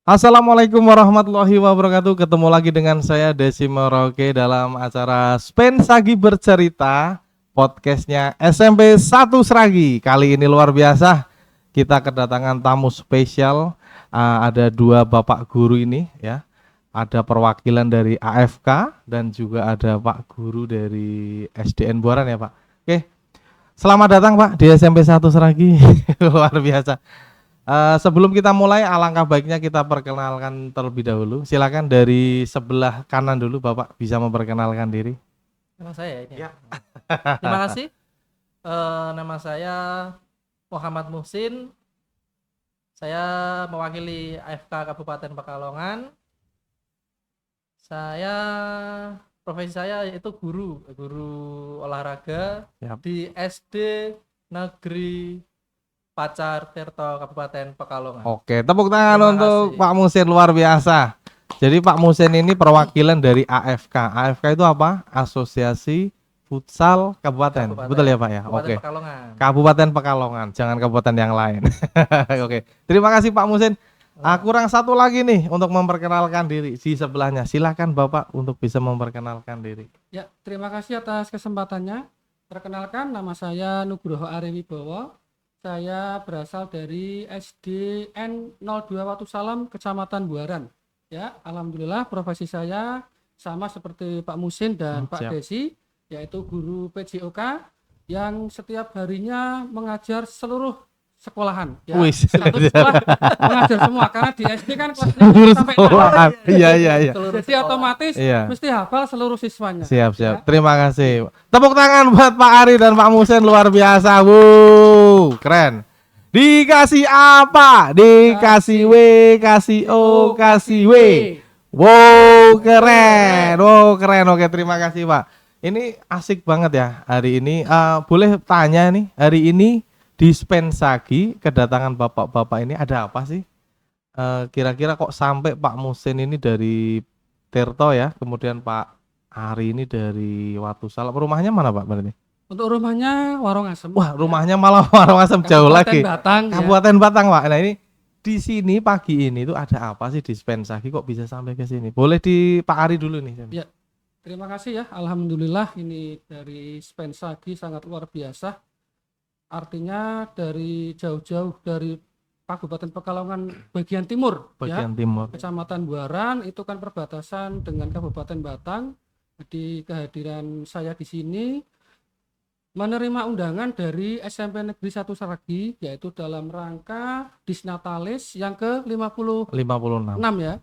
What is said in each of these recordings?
Assalamualaikum warahmatullahi wabarakatuh. Ketemu lagi dengan saya Desi Merauke dalam acara Spen Sagi Bercerita, podcastnya SMP 1 Sragi. Kali ini luar biasa, kita kedatangan tamu spesial. Ada dua bapak guru ini ya. Ada perwakilan dari AFK dan juga ada Pak Guru dari SDN Buaran ya Pak. Oke, selamat datang Pak di SMP 1 Sragi. Luar biasa. Sebelum kita mulai, alangkah baiknya kita perkenalkan terlebih dahulu. Silakan dari sebelah kanan dulu, Bapak bisa memperkenalkan diri. Nama saya ini. Ya. Terima kasih. Nama saya Muhammad Muhsin. Saya mewakili AFK Kabupaten Pekalongan. Profesi saya yaitu guru olahraga. Siap. Di SD Negeri Pacar Tirto Kabupaten Pekalongan. Oke, tepuk tangan Terima untuk kasih. Pak Muhsin, luar biasa. Jadi Pak Muhsin ini perwakilan dari AFK. AFK itu apa? Asosiasi Futsal Kabupaten. Betul ya Pak ya? Kabupaten Oke. Pekalongan. Kabupaten Pekalongan, jangan kabupaten yang lain. Oke. Terima kasih Pak Muhsin. Kurang satu lagi nih untuk memperkenalkan diri di sebelahnya. Silakan Bapak untuk bisa memperkenalkan diri. Ya, terima kasih atas kesempatannya. Perkenalkan, nama saya Nugroho Ariwibowo. Saya berasal dari SDN 02 Watusalam, Kecamatan Buaran. Ya, alhamdulillah profesi saya sama seperti Pak Muhsin dan Pak Siap. Desi, yaitu guru PJOK yang setiap harinya mengajar seluruh sekolahan. Ya, Wis. satu sekolah mengajar semua karena di SD kan kelasnya Seluruh sampai sekolahan. Iya. jadi otomatis Iya. mesti hafal seluruh siswanya. Siap. Ya. Terima kasih. Tepuk tangan buat Pak Ari dan Pak Muhsin, luar biasa. Keren. Dikasih apa? Dikasih W, kasih O, kasih W. Keren. Oke, terima kasih Pak. Ini asik banget ya hari ini. Boleh tanya nih, hari ini di Spen Sagi kedatangan bapak-bapak ini ada apa sih? Kira-kira kok sampai Pak Muhsin ini dari Tirto ya, kemudian Pak Ari ini dari Watusalam. Rumahnya mana Pak berarti? Untuk rumahnya Warung Asem. Wah, rumahnya malah Warung Asem jauh lagi. Batang, Kabupaten Batang Pak. Nah ini di sini pagi ini tuh ada apa sih di Spen Sagi kok bisa sampai ke sini? Boleh di Pak Ari dulu nih. Ya. Terima kasih ya. Alhamdulillah ini dari Spen Sagi sangat luar biasa. Artinya dari jauh-jauh dari Kabupaten Pekalongan bagian timur, Bagian timur. Kecamatan Buaran itu kan perbatasan dengan Kabupaten Batang. Jadi kehadiran saya di sini menerima undangan dari SMP Negeri 1 Sragi, yaitu dalam rangka Disnatalis yang ke-56 ya.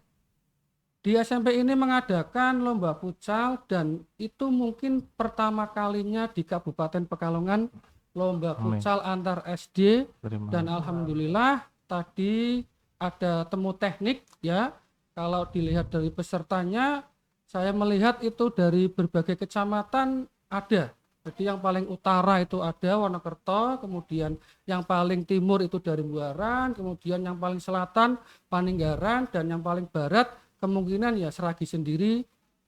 Di SMP ini mengadakan lomba futsal dan itu mungkin pertama kalinya di Kabupaten Pekalongan lomba futsal antar SD. Dan alhamdulillah tadi ada temu teknik ya. Kalau dilihat dari pesertanya, saya melihat itu dari berbagai kecamatan ada. Jadi yang paling utara itu ada Wonokerto, kemudian yang paling timur itu dari Buaran, kemudian yang paling selatan Paninggaran, dan yang paling barat kemungkinan ya Sragi sendiri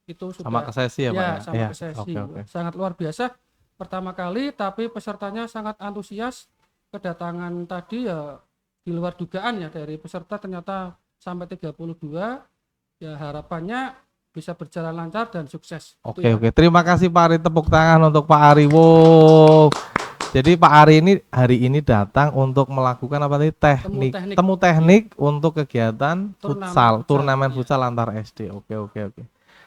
itu sudah Sama Kesesi ya Pak? sama Kesesi. Oke. Sangat luar biasa pertama kali, tapi pesertanya sangat antusias. Kedatangan tadi ya di luar dugaan ya, dari peserta ternyata sampai 32. Ya harapannya bisa berjalan lancar dan sukses. Oke. Terima kasih Pak Ari, tepuk tangan untuk Pak Ari. Jadi Pak Ari ini hari ini datang untuk melakukan apa tadi? Temu teknik untuk kegiatan turnamen futsal antar SD. Oke.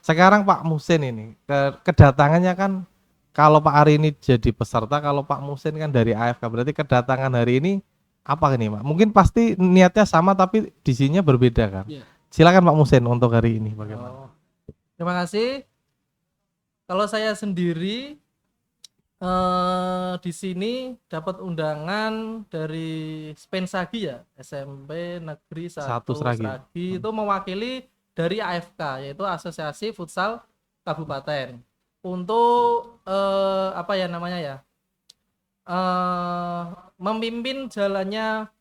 Sekarang Pak Muhsin ini kedatangannya kan, kalau Pak Ari ini jadi peserta, kalau Pak Muhsin kan dari AFK, berarti kedatangan hari ini apa nih Pak? Mungkin pasti niatnya sama tapi visinya berbeda kan? Yeah. Silakan Pak Muhsin untuk hari ini bagaimana? Terima kasih. Kalau saya sendiri di sini dapat undangan dari Spen Sagi ya, SMP Negeri 1 Sragi itu mewakili dari AFK, yaitu Asosiasi Futsal Kabupaten, untuk memimpin jalannya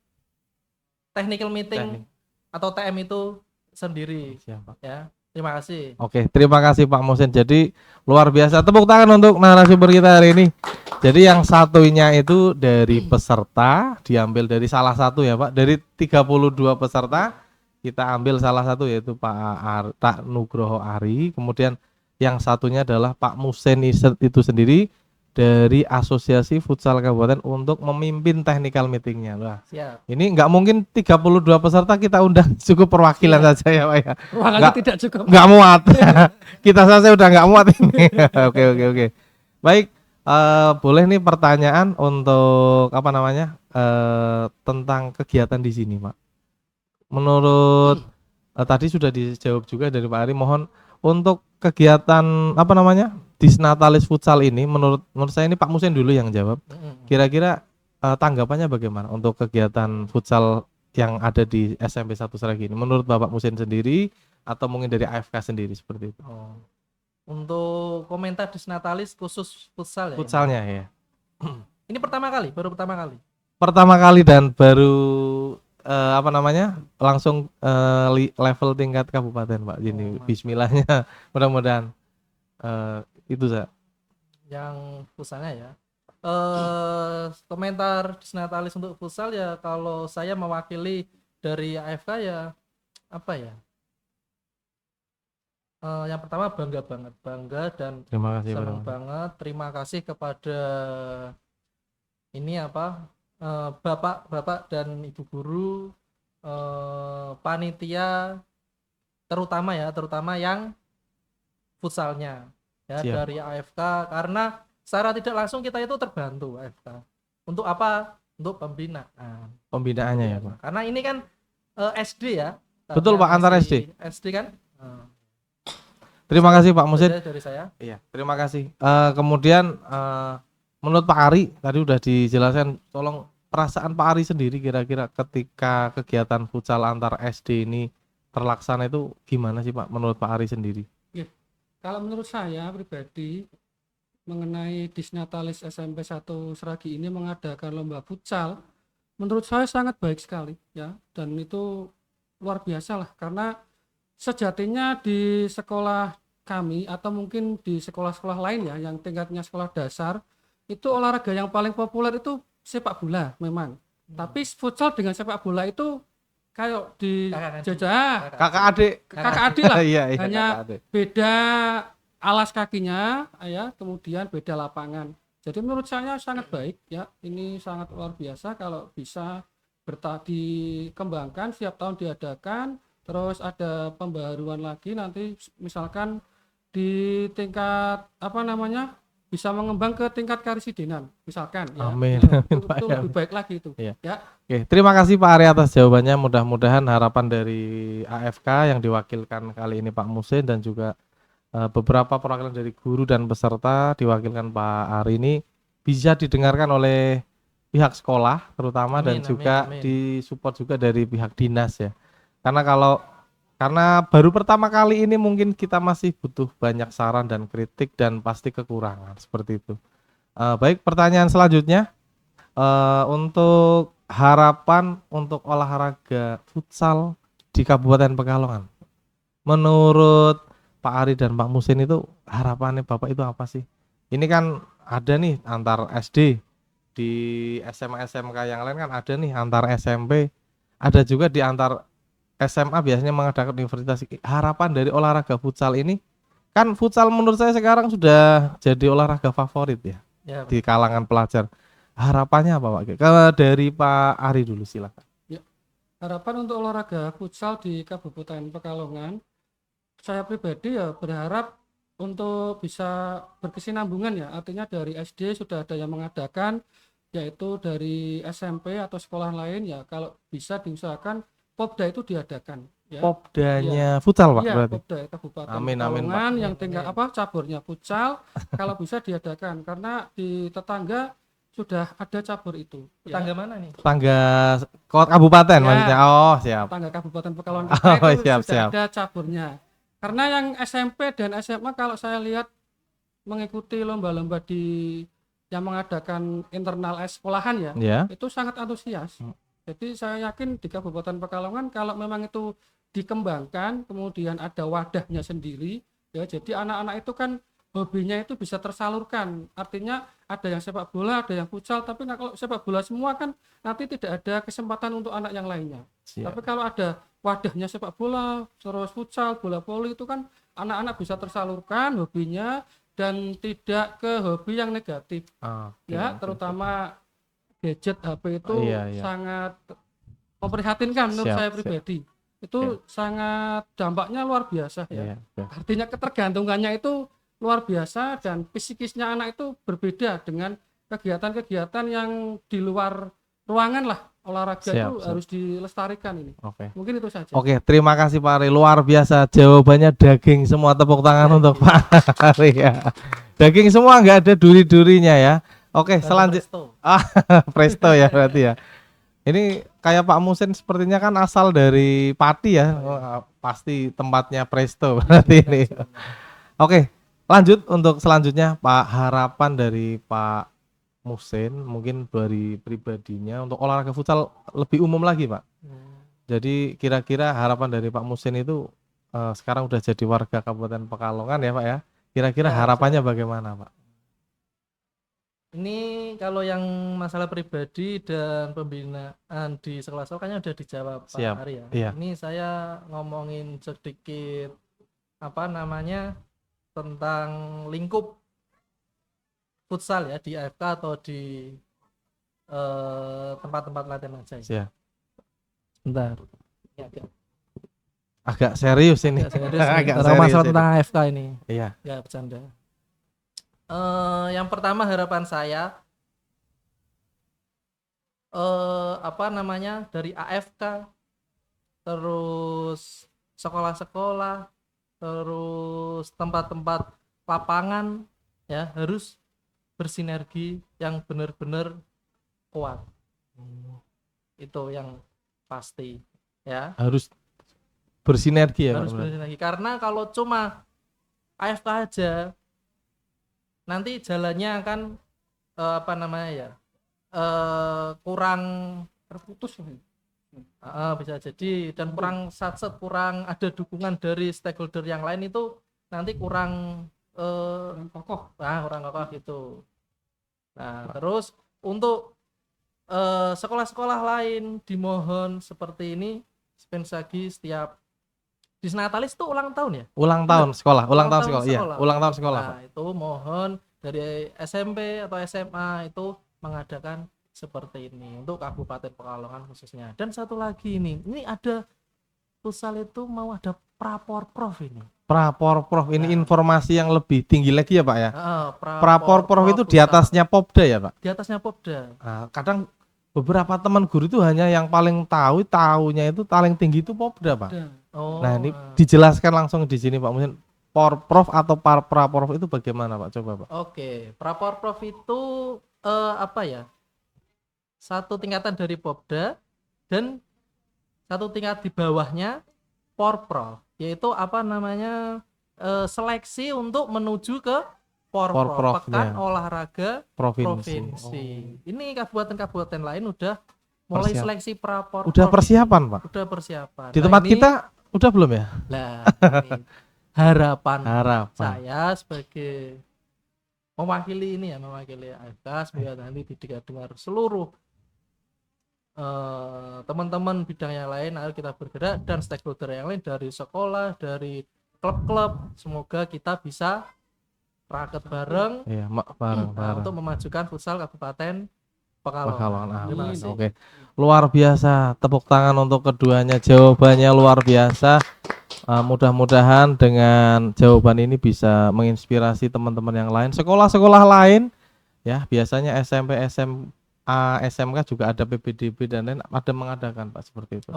technical meeting atau TM itu sendiri. Siapa? Ya. Terima kasih. Oke, terima kasih Pak Muhsin. Jadi luar biasa. Tepuk tangan untuk narasumber kita hari ini. Jadi yang satunya itu dari peserta, diambil dari salah satu ya Pak, dari 32 peserta. kita ambil salah satu yaitu Pak Nugroho Ari, kemudian yang satunya adalah Pak Musen itu sendiri dari Asosiasi Futsal Kabupaten untuk memimpin technical meetingnya. Wah, Siap. ini nggak mungkin 32 peserta kita undang, cukup perwakilan saja ya Pak ya. Ruangannya tidak cukup. Nggak muat. Kita saja udah nggak muat ini. Oke. Baik, boleh nih pertanyaan untuk apa namanya tentang kegiatan di sini, Pak. Menurut tadi sudah dijawab juga dari Pak Ari. Mohon untuk kegiatan apa namanya Disnatalis Futsal ini, menurut saya ini Pak Musen dulu yang jawab. Kira-kira tanggapannya bagaimana untuk kegiatan futsal yang ada di SMP 1 Sragi ini? Menurut Bapak Musen sendiri atau mungkin dari AFK sendiri seperti itu? Oh. Untuk komentar Disnatalis khusus futsal ya. Futsalnya ya. Ini baru pertama kali. Pertama kali dan baru apa namanya langsung level tingkat kabupaten Pak. Ini Bismillahnya mudah-mudahan itu Sa. Yang futsalnya ya. Komentar Disnatalis untuk futsal ya, kalau saya mewakili dari AFK ya apa ya? Yang pertama bangga dan Terima kasih senang Pak. banget. Terima kasih kepada ini apa bapak dan ibu guru, panitia terutama yang futsalnya ya. Siap. Dari AFK, karena secara tidak langsung kita itu terbantu AFK. Untuk apa? Untuk pembinaan. Pembinaannya ya Pak. Karena ini kan SD ya. Betul, Pak, antar SD. SD kan. Terima kasih Pak Musen. Dari saya. Iya, terima kasih. Kemudian menurut Pak Ari tadi udah dijelaskan, tolong perasaan Pak Ari sendiri kira-kira ketika kegiatan futsal antar SD ini terlaksana itu gimana sih Pak menurut Pak Ari sendiri? Kalau menurut saya pribadi mengenai Disnatalis SMP 1 Sragi ini mengadakan lomba futsal, menurut saya sangat baik sekali ya, dan itu luar biasa lah, karena sejatinya di sekolah kami atau mungkin di sekolah-sekolah lain ya yang tingkatnya sekolah dasar, itu olahraga yang paling populer itu sepak bola memang. Tapi futsal dengan sepak bola itu kayak di jajah Kakak adik lah. iya, Hanya kakak adik. beda alas kakinya ya, kemudian beda lapangan. Jadi menurut saya sangat baik ya, ini sangat luar biasa kalau bisa dikembangkan, setiap tahun diadakan. Terus ada pembaharuan lagi nanti, misalkan di tingkat apa namanya bisa mengembang ke tingkat karisidenan misalkan ya. Amin. Itu lebih baik lagi itu. Iya. Ya. Oke, terima kasih Pak Ari atas jawabannya. Mudah-mudahan harapan dari AFK yang diwakilkan kali ini Pak Musen dan juga beberapa perwakilan dari guru dan peserta diwakilkan Pak Ari ini bisa didengarkan oleh pihak sekolah terutama, dan juga disupport juga dari pihak dinas ya. Karena baru pertama kali ini mungkin kita masih butuh banyak saran dan kritik dan pasti kekurangan seperti itu. Baik, pertanyaan selanjutnya untuk harapan untuk olahraga futsal di Kabupaten Pekalongan. Menurut Pak Ari dan Pak Musen itu harapannya Bapak itu apa sih? Ini kan ada nih antar SD, di SMA SMK yang lain kan ada nih antar SMP, ada juga di antar SMA biasanya mengadakan universitas. Harapan dari olahraga futsal ini, kan futsal menurut saya sekarang sudah jadi olahraga favorit ya, di kalangan pelajar. Harapannya apa Pak? Dari Pak Ari dulu silakan. Ya, harapan untuk olahraga futsal di Kabupaten Pekalongan, saya pribadi ya berharap untuk bisa berkesinambungan ya, artinya dari SD sudah ada yang mengadakan, yaitu dari SMP atau sekolah lain ya, kalau bisa diusahakan Popda itu diadakan ya. Popdanya futsal Pak Iya, berarti. Popda Kabupaten Amin, Pekalongan Pak. yang tinggal caburnya futsal kalau bisa diadakan, karena di tetangga sudah ada cabur itu. Tetangga mana nih? Tetangga kabupaten maksudnya. Oh, siap. Tetangga Kabupaten Pekalongan itu siap, sudah siap. ada caburnya. Karena yang SMP dan SMA kalau saya lihat mengikuti lomba-lomba yang mengadakan internal sekolahan ya, itu sangat antusias. Jadi saya yakin di Kabupaten Pekalongan kalau memang itu dikembangkan, kemudian ada wadahnya sendiri ya, jadi anak-anak itu kan hobinya itu bisa tersalurkan. Artinya ada yang sepak bola, ada yang futsal, tapi kalau sepak bola semua kan nanti tidak ada kesempatan untuk anak yang lainnya. Siap. Tapi kalau ada wadahnya sepak bola, terus futsal, bola voli itu kan anak-anak bisa tersalurkan hobinya dan tidak ke hobi yang negatif. Oke, Ya, oke. terutama gadget HP itu Iya. sangat memprihatinkan menurut Siap, saya siap. pribadi. Itu sangat dampaknya luar biasa ya. Iya, oke. Artinya ketergantungannya itu luar biasa dan psikisnya anak itu berbeda dengan kegiatan-kegiatan yang di luar ruangan lah. Olahraga Siap, itu siap. harus dilestarikan ini. Oke. Mungkin itu saja. Oke, terima kasih Pak Ari. Luar biasa jawabannya, daging semua, tepuk tangan untuk Pak Ari ya. Daging semua, nggak ada duri-durinya ya. Oke, selanjutnya Presto. Presto ya berarti ya. Ini kayak Pak Musin sepertinya kan asal dari Pati ya. Oh, pasti tempatnya Presto berarti ini. Oke, lanjut untuk selanjutnya Pak, harapan dari Pak Musin mungkin dari pribadinya untuk olahraga futsal lebih umum lagi Pak. Jadi kira-kira harapan dari Pak Musin itu sekarang udah jadi warga Kabupaten Pekalongan ya Pak ya. Kira-kira Ya, harapannya bagaimana Pak? Ini kalau yang masalah pribadi dan pembinaan di sekolah-sekolah kayaknya udah dijawab Pak Siap, Ari ya. iya. Ini saya ngomongin sedikit apa namanya tentang lingkup futsal ya di AFK atau di tempat-tempat latihan aja ya. Siap. Bentar. Ini Agak serius ini. agak serius nih, Agak tentang masalah serius tentang AFK ini. Iya. Ya bercanda. Yang pertama harapan saya apa namanya dari AFK terus sekolah-sekolah terus tempat-tempat lapangan ya harus bersinergi yang benar-benar kuat. Itu yang pasti ya. Harus bersinergi ya Harus Pak. bersinergi karena kalau cuma AFK aja nanti jalannya akan apa namanya ya kurang Terputus. bisa jadi dan kurang satset, kurang ada dukungan dari stakeholder yang lain itu nanti kurang Kokoh. kurang kokoh gitu. Nah terus untuk sekolah-sekolah lain dimohon seperti ini Spensagi setiap Disnatalis itu ulang tahun ya? Ulang tahun sekolah, ulang tahun sekolah. Iya, sekolah. ulang tahun sekolah. Nah, itu mohon dari SMP atau SMA itu mengadakan seperti ini untuk Kabupaten Pekalongan khususnya. Dan satu lagi ini ada futsal itu mau ada Praporprov ini. Praporprov ini informasi yang lebih tinggi lagi ya Pak ya. Praporprov Itu di atasnya Popda ya Pak. Di atasnya Popda. Nah, kadang beberapa teman guru itu hanya yang paling tahunya itu paling tinggi itu Popda Pak. Oh, Nah ini dijelaskan langsung di sini Pak. Mungkin Porprov atau Praporprov itu bagaimana Pak? Coba Pak. Oke, Praporprov itu apa ya? Satu tingkatan dari Popda dan satu tingkat di bawahnya Porprov, yaitu apa namanya seleksi untuk menuju ke Porprov, Pekan Olahraga Provinsi. Ini kabupaten-kabupaten lain udah mulai seleksi Praporprov. Udah persiapan Pak? Udah persiapan. Di tempat kita udah belum ya? Lah, ini harapan saya sebagai mewakili AFK sebagai nanti didengar seluruh teman-teman bidang yang lain, ayo kita bergerak dan stakeholder yang lain dari sekolah, dari klub-klub, semoga kita bisa raket bareng, untuk memajukan futsal Kabupaten Pekalongan. Oke. Luar biasa, tepuk tangan untuk keduanya, jawabannya luar biasa. Mudah-mudahan dengan jawaban ini bisa menginspirasi teman-teman yang lain, sekolah-sekolah lain ya. Biasanya SMP, SMA, SMK juga ada PBDB dan lain ada mengadakan Pak seperti itu.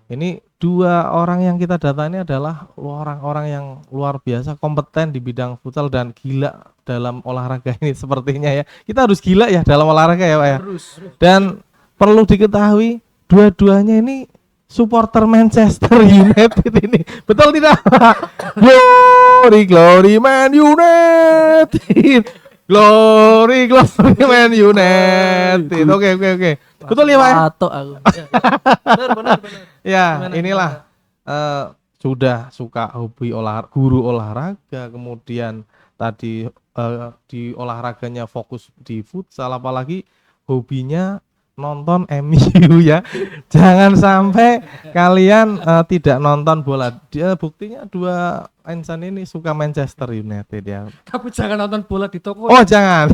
Ini dua orang yang kita data ini adalah orang-orang yang luar biasa kompeten di bidang futsal dan gila dalam olahraga ini sepertinya ya. Kita harus gila ya dalam olahraga ya Pak ya. Dan perlu diketahui dua-duanya ini supporter Manchester United ini. Betul tidak Pak? Glory Man United. Glory Man United. Oke. Betul ya Pak? Atau aku. Benar. Ya, inilah sudah suka hobi guru olahraga, kemudian tadi di olahraganya fokus di futsal, apalagi hobinya nonton MU ya. Jangan sampai kalian tidak nonton bola. Dia buktinya dua insan ini suka Manchester United ya. Tapi jangan nonton bola di toko. Oh jangan,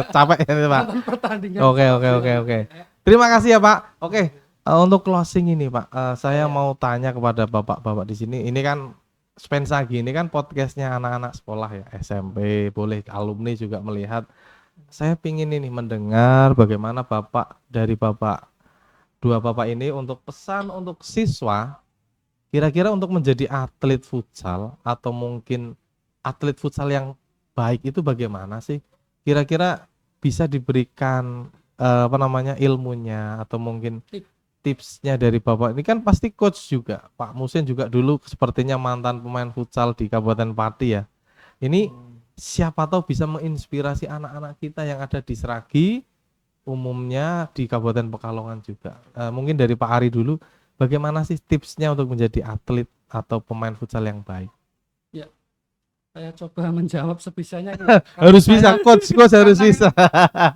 capek ya Pak. Nonton pertandingan. Oke. Terima kasih ya Pak. Oke, untuk closing ini Pak, saya mau tanya kepada bapak-bapak di sini. Ini kan Spensagi ini kan podcastnya anak-anak sekolah ya, SMP, boleh alumni juga melihat. Saya pingin ini mendengar bagaimana dua bapak ini untuk pesan untuk siswa, kira-kira untuk menjadi atlet futsal atau mungkin atlet futsal yang baik itu bagaimana sih? Kira-kira bisa diberikan ilmunya atau mungkin tipsnya dari Bapak. Ini kan pasti coach juga. Pak Musin juga dulu sepertinya mantan pemain futsal di Kabupaten Pati ya. Ini siapa tahu bisa menginspirasi anak-anak kita yang ada di Sragi, umumnya di Kabupaten Pekalongan juga. Mungkin dari Pak Ari dulu, bagaimana sih tipsnya untuk menjadi atlet atau pemain futsal yang baik? Ya, saya coba menjawab sebisanya. Harus bisa, coach harus bisa.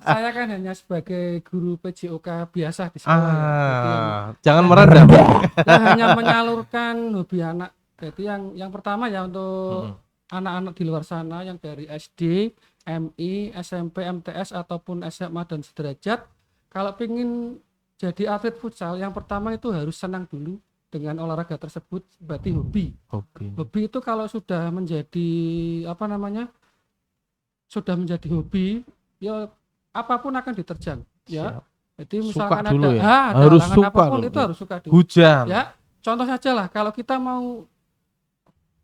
Saya kan hanya sebagai guru PJOK biasa di sekolah. Jangan merendah. Saya hanya menyalurkan hobi anak. Jadi yang pertama ya untuk anak-anak di luar sana yang dari SD, MI, SMP, MTS ataupun SMA dan sederajat, kalau ingin jadi atlet futsal, yang pertama itu harus senang dulu dengan olahraga tersebut, berarti hobi. Hobi itu kalau sudah menjadi sudah menjadi hobi, ya apapun akan diterjang. Ya, jadi misalkan suka dulu ada ya. Harus suka apapun dulu. itu harus suka dulu. Hujan. Ya, contoh saja lah, kalau kita mau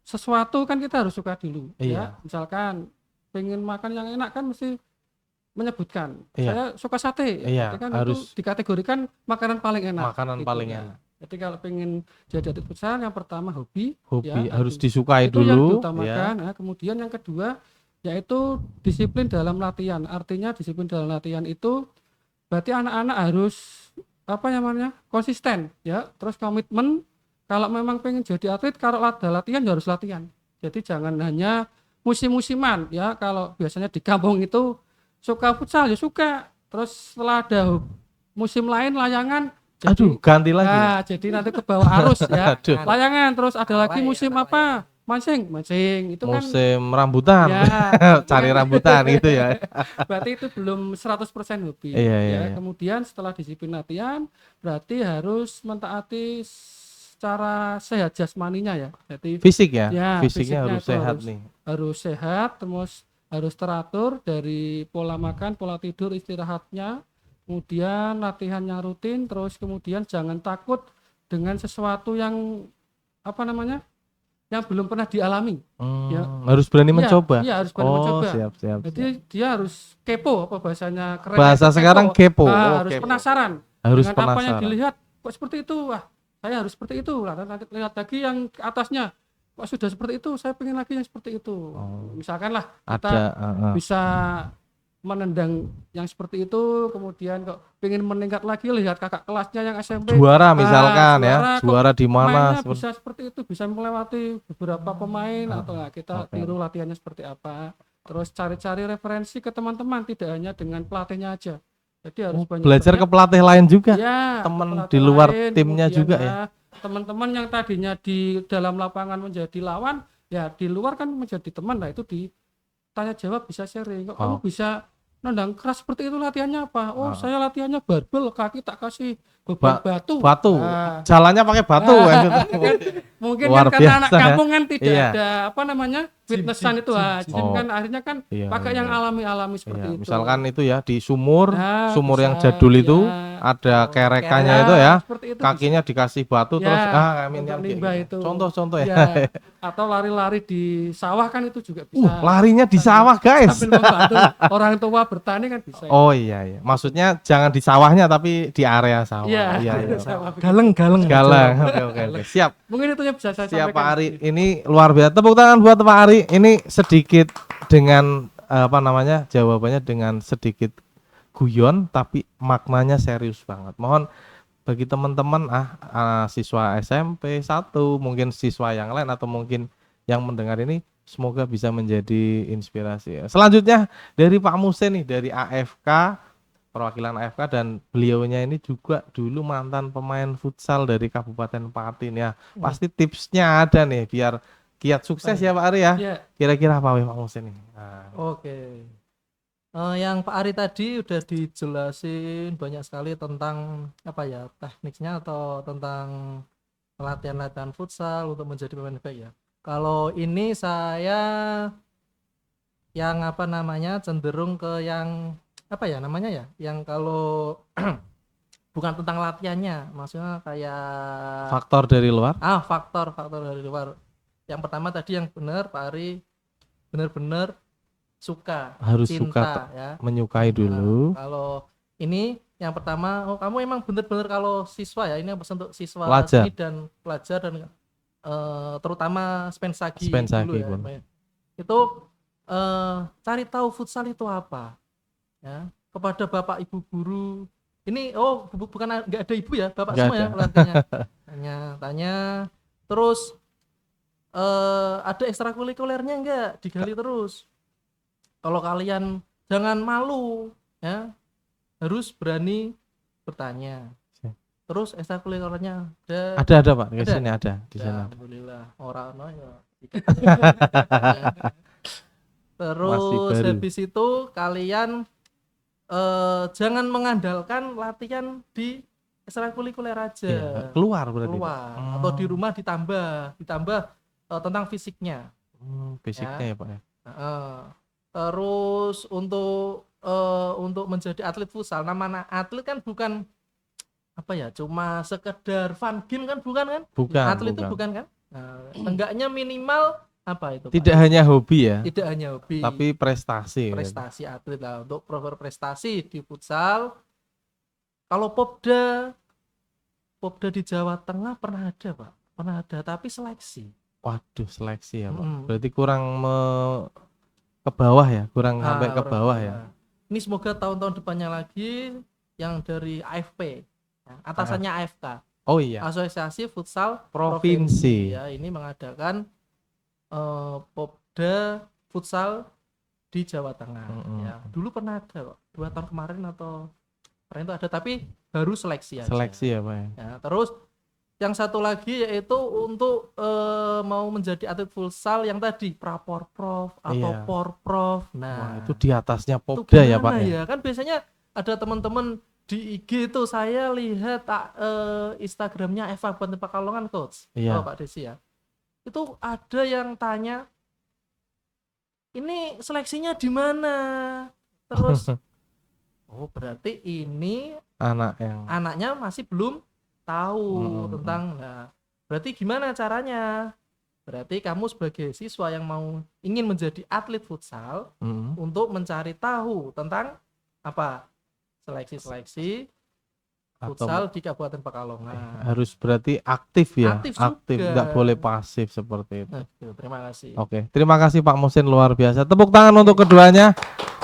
sesuatu kan kita harus suka dulu. Ya, misalkan pengen makan yang enak kan mesti menyebutkan. Saya suka sate. Kan harus itu dikategorikan makanan paling enak. Makanan gitu paling enak. Jadi kalau pengen jadi atlet futsal yang pertama hobi ya, harus disukai itu dulu yang diutamakan. Ya. Kemudian yang kedua yaitu disiplin dalam latihan. Artinya disiplin dalam latihan itu berarti anak-anak harus konsisten ya, terus komitmen. Kalau memang pengen jadi atlet, kalau ada latihan ya harus latihan. Jadi jangan hanya musim-musiman ya. Kalau biasanya di kampung itu suka futsal ya suka, terus setelah ada musim lain layangan jadi, ganti lagi. Nah, jadi nanti ke bawah arus ya. Layangan terus ada lagi musim apa? Mancing itu kan musim rambutan. Ya, cari rambutan gitu ya. Berarti itu belum 100% hobi. Iya. Kemudian setelah disiplin latihan, berarti harus mentaati secara sehat jasmaninya ya. Jadi fisik ya. Fisiknya harus sehat nih. Harus sehat, terus harus teratur dari pola makan, pola tidur, istirahatnya. Kemudian latihannya rutin, terus kemudian jangan takut dengan sesuatu yang yang belum pernah dialami. Ya. Harus berani mencoba. Iya, harus berani mencoba. Siap. Jadi dia harus kepo, apa bahasanya keren. Bahasa sekarang kepo. Harus kepo. penasaran. Harus dengan penasaran. apa yang dilihat, kok seperti itu, wah saya harus seperti itu. Nanti lihat lagi yang atasnya, kok sudah seperti itu, saya pengen lagi yang seperti itu. Misalkan lah kita bisa menendang yang seperti itu, kemudian kok pengen meningkat lagi, lihat kakak kelasnya yang SMP juara misalkan juara di mana bisa seperti itu, bisa melewati beberapa pemain atau kita tiru latihannya seperti apa, terus cari-cari referensi ke teman-teman, tidak hanya dengan pelatihnya aja. Jadi harus belajar ke pelatih lain juga ya, teman di luar timnya juga ya. Teman-teman yang tadinya di dalam lapangan menjadi lawan ya, di luar kan menjadi teman lah, itu ditanya jawab, bisa sharing. Kok kamu bisa nendang keras seperti itu, latihannya apa? Saya latihannya barbel, kaki tak kasih beban batu. Jalannya pakai batu kan. Mungkin kan karena anak kampung kan tidak ada fitnessan itu kan akhirnya kan pakai yang alami seperti itu. Misalkan itu ya di sumur yang jadul itu ada kerekannya itu ya. Kakinya dikasih batu terus itu. Contoh ya. Atau lari-lari di sawah kan itu juga bisa. Larinya di sawah, guys. Sambil membantu orang tua bertani kan bisa. Oh iya. Maksudnya jangan di sawahnya tapi di area sawah. Iya. Galeng. Oke. Siap. Mungkin itu yang bisa saya sampaikan. Siap Pak Ari. Gitu. Ini luar biasa. Tepuk tangan buat Pak Ari. Ini sedikit dengan jawabannya dengan sedikit guyon tapi maknanya serius banget. Mohon bagi teman-teman siswa SMP 1, mungkin siswa yang lain atau mungkin yang mendengar ini, semoga bisa menjadi inspirasi. Selanjutnya dari Pak Musin nih, dari AFK perwakilan AFK, dan beliaunya ini juga dulu mantan pemain futsal dari Kabupaten Pati nih ya. Pasti tipsnya ada nih biar kiat sukses ya Pak Ari ya. Ya, Kira-kira apa Pak Musin nih? Nah, Oke. Yang Pak Ari tadi udah dijelasin banyak sekali tentang apa ya, tekniknya atau tentang latihan-latihan futsal untuk menjadi pemain baik ya. Kalau ini saya yang apa namanya cenderung ke yang apa ya namanya ya, yang kalau bukan tentang latihannya, maksudnya kayak faktor dari luar. faktor dari luar. Yang pertama tadi yang benar Pak Ari benar-benar suka, Harus cinta suka, ya. menyukai dulu. Kalau ini yang pertama, kamu emang bener-bener kalau siswa ya, ini untuk siswa Pelajar. seni dan pelajar dan terutama Spensagi Spensagi dulu ya. pun. Itu cari tahu futsal itu apa ya, kepada bapak ibu guru. Ini bukan nggak ada ibu ya, bapak Nggak semua ada. ya pelatihnya. Tanya terus ada ekstrakurikulernya enggak, digali terus. Kalau kalian jangan malu ya, harus berani bertanya. Terus ekstrakurikulernya Ada Pak, di Ada? sini ada, di ya, sana. alhamdulillah orang ya. Masih Terus baru. habis itu kalian jangan mengandalkan latihan di ekstrakurikuler aja. Iya, keluar berarti. Pak. Keluar atau di rumah ditambah tentang fisiknya. Fisiknya ya Pak ya. Terus untuk menjadi atlet futsal, nama atlet kan bukan apa ya, cuma sekedar fun game kan, bukan kan? Bukan. Atlet itu bukan kan? Enggaknya minimal apa itu? Tidak Pak? hanya hobi ya, Tidak hanya hobi, tapi prestasi. prestasi atlet lah. Untuk berprestasi di futsal, kalau Popda di Jawa Tengah pernah ada Pak, pernah ada, tapi seleksi. Waduh, seleksi ya Pak. Mm-mm. Berarti kurang ke bawah ya, kurang sampai ke orang bawah tua. ya. Ini semoga tahun-tahun depannya lagi yang dari AFP, ya, atasannya AFK, Oh iya, Asosiasi Futsal Provinsi. ya, ini mengadakan Popda Futsal di Jawa Tengah. Ya, dulu pernah ada kok, 2 tahun kemarin atau kemarin itu ada, tapi baru seleksi aja. Seleksi ya Pak ya. Ya, terus yang satu lagi yaitu untuk mau menjadi atlet futsal yang tadi Praporprov atau Iya. Porprov. Wah, Nah, itu di atasnya itu Popda ya Pak gimana ya. Kan biasanya ada teman-teman di IG itu, saya lihat Instagramnya Eva Kabupaten Pekalongan coach. Iya. Pak Desi ya. Itu ada yang tanya, ini seleksinya di mana? Terus berarti ini anaknya masih belum tahu tentang. Nah, berarti gimana caranya? Berarti kamu sebagai siswa yang ingin menjadi atlet futsal, untuk mencari tahu tentang apa? Seleksi futsal di Kabupaten Pekalongan. Harus berarti aktif ya. Aktif juga. Nggak boleh pasif seperti itu. Nah, terima kasih. Oke, terima kasih Pak Musin, luar biasa. Tepuk tangan untuk keduanya,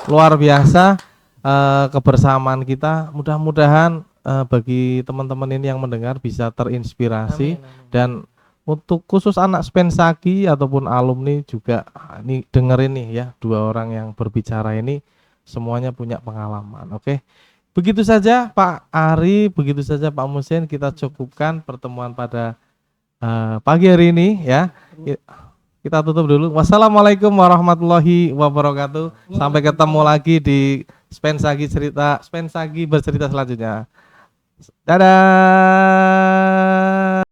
luar biasa kebersamaan kita. Mudah-mudahan bagi teman-teman ini yang mendengar bisa terinspirasi. Amin. Dan untuk khusus anak Spensagi ataupun alumni juga, ini dengerin nih ya, 2 orang yang berbicara ini semuanya punya pengalaman. Oke. Begitu saja Pak Ari, begitu saja Pak Musin, kita cukupkan pertemuan pada pagi hari ini ya. Kita tutup dulu. Wassalamualaikum warahmatullahi wabarakatuh. Sampai ketemu lagi di Spensagi bercerita selanjutnya. Dadah.